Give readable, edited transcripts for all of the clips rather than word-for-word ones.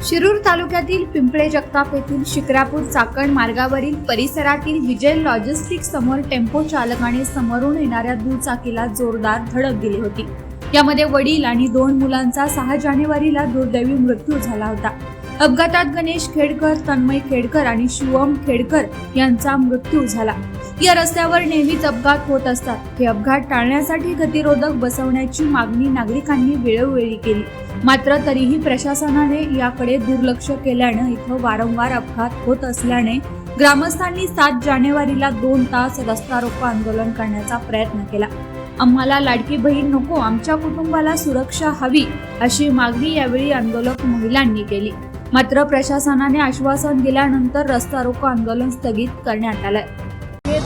शिरूर तालुक्यातील पिंपळे जगताप येथील शिक्रापूर चाकण मार्गावरील परिसरातील विजय लॉजिस्टिक्स समोर टेम्पो चालकाने समोरून येणाऱ्या दुचाकीला जोरदार धडक दिली होती। यामध्ये वडील आणि 2 मुलांचा 6 जानेवारीला दुर्दैवी मृत्यू झाला होता। अपघातात गणेश खेडकर, तन्मय खेडकर आणि शिवम खेडकर यांचा मृत्यू झाला। या रस्त्यावर नेहमीच अपघात होत असतात। हे अपघात टाळण्यासाठी गतिरोधक बसवण्याची मागणी नागरिकांनी वेळोवेळी केली, मात्र तरीही प्रशासनाने याकडे दुर्लक्ष केल्याने इथं वारंवार अपघात होत असल्याने ग्रामस्थांनी 7 जानेवारीला 2 तास रस्ता रोको आंदोलन करण्याचा प्रयत्न केला। आम्हाला लाडकी बहीण नको, आमच्या कुटुंबाला सुरक्षा हवी अशी मागणी यावेळी आंदोलक महिलांनी केली। मात्र प्रशासनाने आश्वासन दिल्यानंतर रस्ता रोको आंदोलन स्थगित करण्यात आलंय।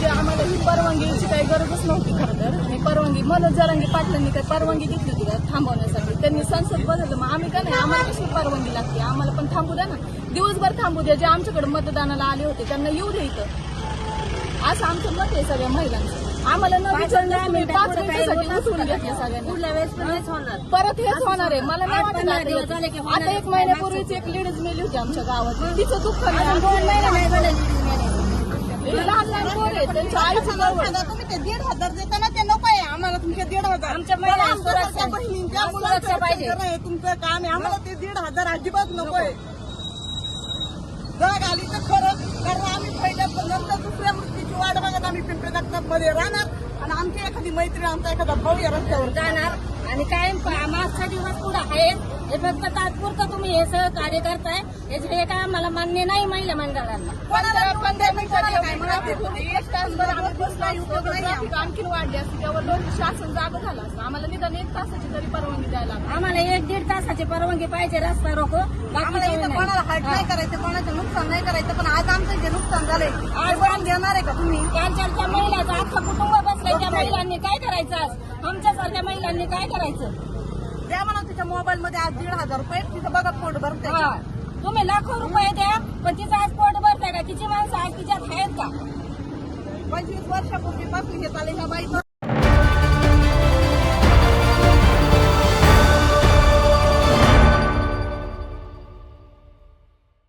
आम्हाला ही परवानगीची काही गरजच नव्हती खरं तर। ही परवानगी मनोज जरांगे पाटलांनी काही परवानगी घेतली होती का थांबवण्यासाठी? त्यांनी संसद बदललं, मग आम्ही का नाही, आम्हाला कशी परवानगी लागते? आम्हाला पण थांबू द्या ना, दिवसभर थांबू द्या। जे आमच्याकडे मतदानाला आले होते त्यांना येऊ द्या इथं, असं आमचं मत आहे सगळ्या महिलांचं। आम्हाला न विचारलं तुम्ही 5 मिनिटांसाठी उठून घेतलं सगळ्यांनी। पुढल्या वेळेस परत हेच होणार आहे। मला नाही वाटत आता 1 महिन्यापूर्वीच एक लेडीज मेली होती आमच्या गावात, तिचं दुःख नाही। 2 महिने नाही लहान लहान पोर आहे, त्यांच्या आईचं नाव तुम्ही ते 1,500 देताना ते नको आहे आम्हाला। तुमचे 1,500 आमच्या बहिणींच्या मुलांचं पाहिजे तुमचं काम आहे, आम्हाला ते 1,500 अजिबात नको आहे। जग आली तर खरं, कारण आम्ही पहिल्या नंतर दुसऱ्या मृत्यूची वाट बघत आम्ही पिंपळे जगताप मध्ये राहणार आणि आमची एखादी मैत्रीण, आमचा एखादा भाऊ या रस्त्यावर जाणार आणि कायम 5-6 दिवस पुढे आहेत। हे फक्त तात्पुरतं तुम्ही हे सहकार्य करताय, हे काय आम्हाला मान्य नाही। महिला मंडळांना आणखी वाढली असते त्यावर शासन जागा झालं असतं। आम्हाला निदान 1 तासाची तरी परवानगी द्यायला, आम्हाला 1-1.5 तासाची परवानगी पाहिजे रस्ता रोको। कोणाला हाट नाही करायचं, कोणाचं नुकसान नाही करायचं, पण आज आमचं जे नुकसान झालंय आज पण देणार आहे का तुम्ही? त्यांच्या महिलाचं अख्खं कुटुंब बसलंय, त्या महिलांनी काय करायचं? आज आमच्यासारख्या महिलांनी काय करायचं? द्या म्हणा तिच्या मोबाईल मध्ये आज 1,500 रुपये, तिचं बघा पोट भरते। तुम्ही लाखो रुपये द्या, पण तिचं आज पोट भरते का? तिची माणसं आज तिच्यात आहेत का? 25 वर्षापूर्वीपासून हे चालू ह्या बाईचं